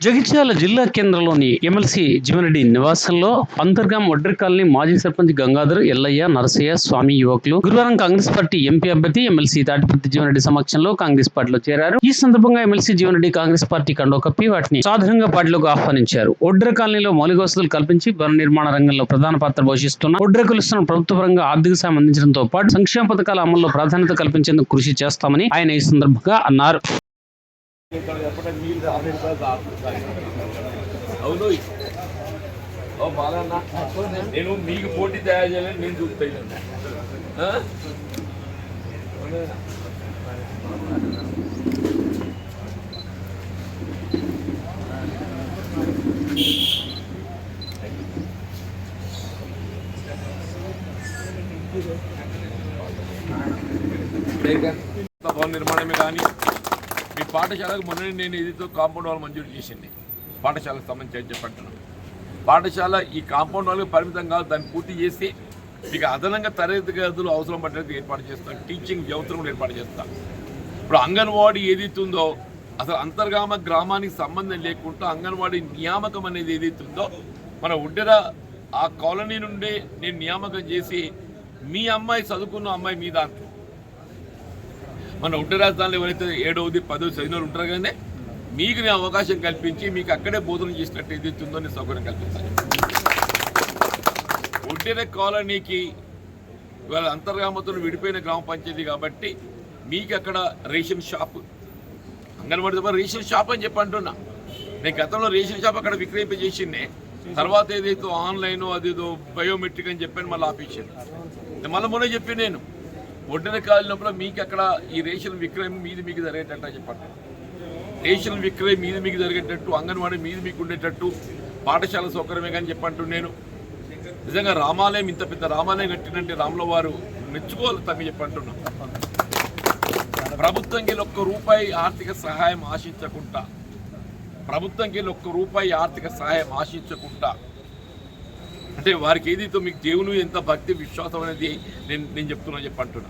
జగిత్యాల జిల్లా కేంద్రంలోని ఎమ్మెల్సీ జీవనరెడ్డి నివాసంలో అంతర్గాం వడ్డెర కాలనీ మాజీ సర్పంచ్ గంగాధర్, ఎల్లయ్య, నరసయ్య, స్వామి యువకులు గురువారం కాంగ్రెస్ పార్టీ ఎంపీ అభ్యర్థి ఎమ్మెల్సీ తాటిపత్తి జీవనరెడ్డి సమక్షంలో కాంగ్రెస్ పార్టీలో చేరారు. ఈ సందర్భంగా ఎమ్మెల్సీ జీవనరెడ్డి కాంగ్రెస్ పార్టీ కండువా కప్పి వాటిని సాధారణంగా పార్టీలోకి ఆహ్వానించారు. వడ్డెర కాలనీలో మౌలిక వసతులు కల్పించి భవన నిర్మాణ రంగంలో ప్రధాన పాత్ర పోషిస్తున్న వడ్డెర కులస్తులను ప్రభుత్వ పరంగా ఆర్థిక సాయం అందించడంతో పాటు సంక్షేమ పథకాల అమల్లో ప్రాధాన్యత కల్పించేందుకు కృషి చేస్తామని ఆయన ఈ సందర్భంగా అన్నారు. అవును బాలన్న, నేను మీకు పోటీ తయారు చేయాలని నేను చూస్తాను. భవన నిర్మాణమే కానీ మీ పాఠశాలకు మొన్న నేను ఏదైతే కాంపౌండ్ వాల్ మంజూరు చేసింది పాఠశాలకు సంబంధించి చెప్పంటున్నాను. పాఠశాల ఈ కాంపౌండ్ వాళ్ళకి పరిమితం కాదు, దాన్ని పూర్తి చేసి మీకు అదనంగా తరగతి గదులు అవసరం పడ్డట్టు ఏర్పాటు చేస్తాం. టీచింగ్ వ్యవస్థను కూడా ఏర్పాటు చేస్తాం. ఇప్పుడు అంగన్వాడీ ఏదైతే ఉందో అసలు అంతర్గామ గ్రామానికి సంబంధం లేకుండా అంగన్వాడీ నియామకం అనేది ఏదైతే ఉందో మన వడ్డెర ఆ కాలనీ నుండి నేను నియామకం చేసి మీ అమ్మాయి చదువుకున్న అమ్మాయి మీ దాంట్లో మన వడ్డెర రాజధానిలో ఎవరైతే 7వ 10వ చదివిన ఉంటారు కానీ మీకు నేను అవకాశం కల్పించి మీకు అక్కడే బోధన చేసినట్టు ఏదైతుందో నేను సౌకర్యం కల్పిస్తాను. వడ్డెర కాలనీకి ఇవాళ అంతర్గామతో విడిపోయిన గ్రామ పంచాయతీ కాబట్టి మీకు అక్కడ ration shop anganwadi ration shop అని చెప్పి అంటున్నా. నేను గతంలో రేషన్ షాప్ అక్కడ విక్రయింపజేసిందే, తర్వాత ఏదైతే ఆన్లైన్ అదేదో బయోమెట్రిక్ అని చెప్పాను మళ్ళీ ఆపేసాను. మళ్ళీ మొన్న చెప్పి నేను వడ్డెర కాలనీ లోపల మీకు అక్కడ ఈ రేషన్ విక్రయం మీది మీకు జరిగేటట్టు చెప్పండి. రేషన్ విక్రయం మీది మీకు జరిగేటట్టు, అంగన్వాడీ మీది మీకు ఉండేటట్టు, పాఠశాల సౌకర్యమే కానీ చెప్పంటూ నేను నిజంగా రామాలయం ఇంత పెద్ద రామాలయం కట్టినంటే రాముల వారు మెచ్చుకోవాలి తమ్మి చెప్పంటున్నాం. ప్రభుత్వంకి ₹1 ఆర్థిక సహాయం ఆశించకుండా అంటే వారికి ఏదైతే మీకు దేవుని ఎంత భక్తి విశ్వాసం అనేది నేను చెప్తున్నా చెప్పంటున్నా.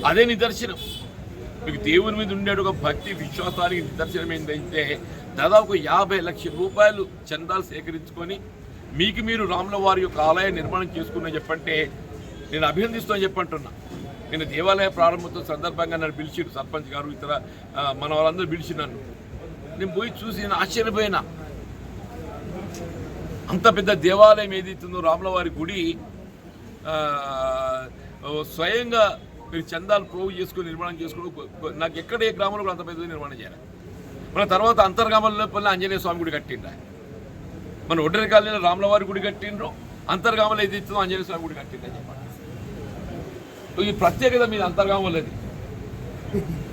అదే నిదర్శనం. మీకు దేవుని మీద ఉండే ఒక భక్తి విశ్వాసానికి నిదర్శనం ఏంటంటే దాదాపు ₹50 లక్షల చందాలు సేకరించుకొని మీకు మీరు రాముల వారి యొక్క ఆలయ నిర్మాణం చేసుకున్నా చెప్పంటే నేను అభినందిస్తాను చెప్పంటున్నా. నేను దేవాలయ ప్రారంభోత్సవం సందర్భంగా నన్ను పిలిచిరు సర్పంచ్ గారు, ఇతర మన వాళ్ళందరూ పిలిచి నేను పోయి చూసి నేను ఆశ్చర్యపోయినా. అంత పెద్ద దేవాలయం ఏదైతుందో రాముల వారి గుడి స్వయంగా మీరు చందాలు ప్రోగు చేసుకుని నిర్మాణం చేసుకుని నాకు ఎక్కడ ఏ గ్రామంలో కూడా అంత పెద్ద నిర్మాణం చేయాలి. మన తర్వాత అంతర్గామంలో ఆంజనేయ స్వామి గుడి కట్టిండ్రు. మన వడ్డెర కాలనీలో రాముల వారి గుడి కట్టిండ్రు, అంతర్గామంలో ఏదైతుందో ఆంజనేయ స్వామి గుడి కట్టిండ్రు చెప్పండి. ఈ ప్రత్యేకత మీద అంతర్గామంలోది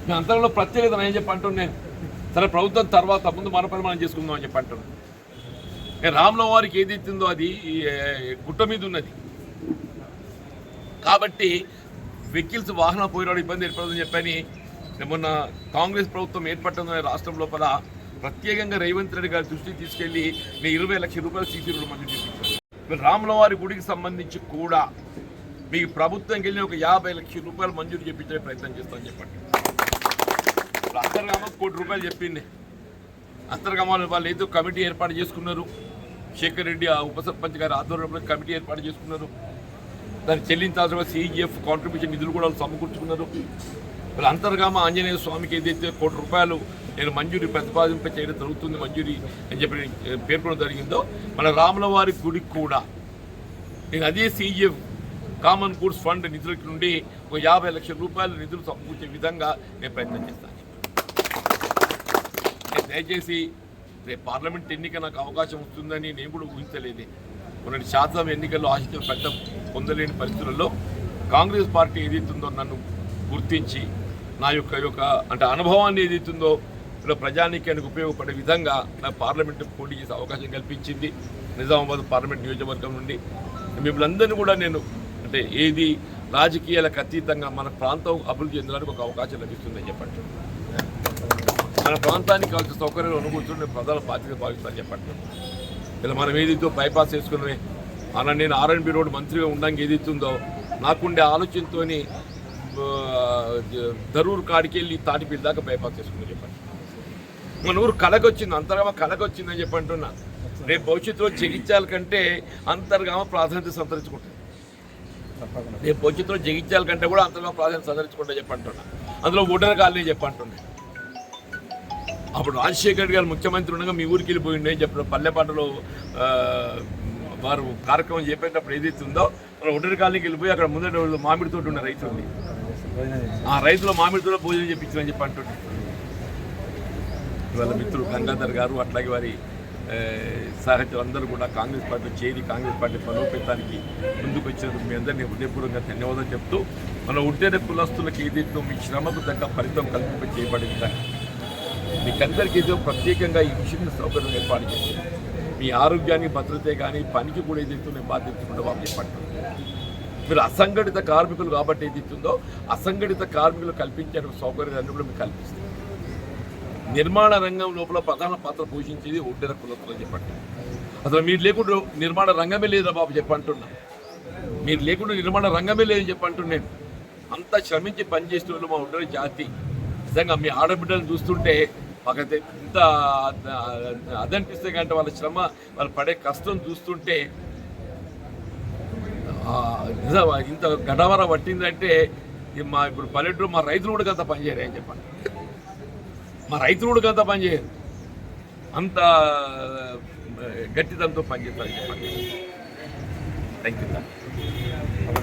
మీ అంతర్గంలో ప్రత్యేకత నేను చెప్పి అంటున్నాను. సరే ప్రభుత్వం తర్వాత ముందు మన పని మనం చేసుకుందాం అని చెప్పి అంటున్నాను. రాముల వారికి ఏదైతుందో అది గుట్ట మీద ఉన్నది కాబట్టి వెహికల్స్ వాహనం పోయినాడు ఇబ్బంది ఏర్పడుతుందని చెప్పని మొన్న కాంగ్రెస్ ప్రభుత్వం ఏర్పడుతుందని రాష్ట్రం లోపల ప్రత్యేకంగా రేవంత్ రెడ్డి గారి దృష్టికి తీసుకెళ్లి నేను ₹20 లక్షల సీసీ రోడ్లు మంజూరు చేయించాను. రాముల వారి గుడికి సంబంధించి కూడా మీకు ప్రభుత్వంకి వెళ్ళి ఒక ₹50 లక్షల మంజూరు చేయించే ప్రయత్నం చేస్తామని చెప్పండి. అంతర్గామకు ₹1 కోటి చెప్పింది. అంతర్గామాలు వాళ్ళు ఏదో కమిటీ ఏర్పాటు చేసుకున్నారు. శేఖర్ రెడ్డి ఆ ఉప సర్పంచ్ గారి ఆధ్వర్యంలో కమిటీ ఏర్పాటు చేసుకున్నారు. దాన్ని చెల్లించాల్సిన CGF కాంట్రిబ్యూషన్ నిధులు కూడా వాళ్ళు సమకూర్చుకున్నారు. వాళ్ళు అంతర్గామ ఆంజనేయ స్వామికి ఏదైతే ₹1 కోటి నేను మంజూరీ ప్రతిపాదింప చేయడం జరుగుతుంది మంజూరీ అని చెప్పి పేర్కొనడం జరిగిందో మన రాముల వారి గుడికి కూడా నేను అదే CGF కామన్ గూడ్స్ ఫండ్ నిధుల నుండి ఒక ₹50 లక్షల నిధులు సమకూర్చే విధంగా నేను ప్రయత్నం చేస్తాను. దయచేసి రేపు పార్లమెంట్ ఎన్నిక నాకు అవకాశం వస్తుందని నేను కూడా ఊహించలేదే. మొన్నటి శాసన ఎన్నికల్లో ఆశించిన పెద్ద పొందలేని పరిస్థితుల్లో కాంగ్రెస్ పార్టీ ఏదైతుందో నన్ను గుర్తించి నా యొక్క అంటే అనుభవాన్ని ఏదైతుందో ఇలా ప్రజానీకానికి ఉపయోగపడే విధంగా నా పార్లమెంటు పోటీ చేసే అవకాశం కల్పించింది. నిజామాబాద్ పార్లమెంట్ నియోజకవర్గం నుండి మిమ్మల్ని అందరినీ కూడా నేను అంటే ఏది రాజకీయాలకు అతీతంగా మన ప్రాంతం అభివృద్ధి చెందడానికి ఒక అవకాశం లభిస్తుందని చెప్పండి. మన ప్రాంతానికి కావాల్సిన సౌకర్యాలు అనుకూర్చుంటే ప్రజల బాధ్యత భావిస్తారని చెప్పండి. ఇలా మనం ఏదైతే బైపాస్ చేసుకుని అలా నేను R&B రోడ్ మంత్రిగా ఉండడానికి ఏదైతుందో నాకుండే ఆలోచనతో దరూర్ కాడికి వెళ్ళి తాటిపల్లి దాకా బైపాస్ చేసుకుని చెప్పండి. మన ఊరు కళకొచ్చింది, అంతర్గామ కళకొచ్చిందని చెప్పి అంటున్నా. రేపు భవిష్యత్తులో జగిత్యాల కంటే అంతర్గామ ప్రాధాన్యత సంతరించుకుంటుంది. రేపు భవిష్యత్తులో జగిత్యాల కంటే కూడా అంతర్గామ ప్రాధాన్యత సంతరించుకుంటే చెప్పి అంటున్నా. అందులో ఓటర్ కాలనీ చెప్పి అంటున్నాయి. అప్పుడు రాజశేఖర్ రెడ్డి గారు ముఖ్యమంత్రి ఉండగా మీ ఊరికి వెళ్ళిపోయిండే అని చెప్పిన పల్లెపాటలో వారు కార్యక్రమం చేపేటప్పుడు ఏదైతే ఉందో మన ఒడ్డరి కాలనీకి వెళ్ళిపోయి అక్కడ ముందర మామిడి తోట ఉన్న రైతు ఉంది, ఆ రైతులో మామిడి తోట భోజనం చేయించారని చెప్పి అంటుండే. ఇవాళ మిత్రుడు గంగాధర్ గారు అట్లాగే వారి సహచరులందరూ కూడా కాంగ్రెస్ పార్టీ చేరి కాంగ్రెస్ పార్టీ బలోపేతానికి ముందుకు వచ్చినందుకు మీ అందరినీ హృదయపూర్వకంగా ధన్యవాదాలు చెప్తూ మన ఒడ్డెర కులస్తులకు ఏదైతే మీ శ్రమకు తగ్గ ఫలితం కల్పింప చేయబడింది. మీకందరికీ ఏదో ప్రత్యేకంగా ఈ మిషన్ సౌకర్యం ఏర్పాటు చేసి మీ ఆరోగ్యానికి భద్రతే కానీ పనికి కూడా ఏదైతే నేను బాధ్యతకుండా వాళ్ళు చెప్పండి. మీరు అసంఘటిత కార్మికులు కాబట్టి ఏదైతుందో అసంఘటిత కార్మికులు కల్పించే సౌకర్యాన్ని కూడా మీకు కల్పిస్తుంది. నిర్మాణ రంగం లోపల ప్రధాన పాత్ర పోషించేది ఒడ్డెర కులస్తులు చెప్పండి. అసలు మీరు లేకుండా నిర్మాణ రంగమే లేదా బాబు చెప్పంటున్నా. మీరు లేకుండా నిర్మాణ రంగమే లేదని చెప్పంటున్నాను. అంతా శ్రమించి పనిచేసే వాళ్ళు మా ఒడ్డెర జాతి. నిజంగా మీ ఆడబిడ్డలను చూస్తుంటే మాకైతే ఇంత అదనిపిస్తే కంటే వాళ్ళ శ్రమ వాళ్ళు పడే కష్టం చూస్తుంటే నిజం ఇంత గడవర పట్టిందంటే మా ఇప్పుడు పల్లెటూరు మా రైతులు కూడా అంత పనిచేయరు అని చెప్పండి. మా రైతులు కూడా అంత పనిచేయరు, అంత గట్టిదంతో పనిచేస్తారని చెప్పండి. Thank you.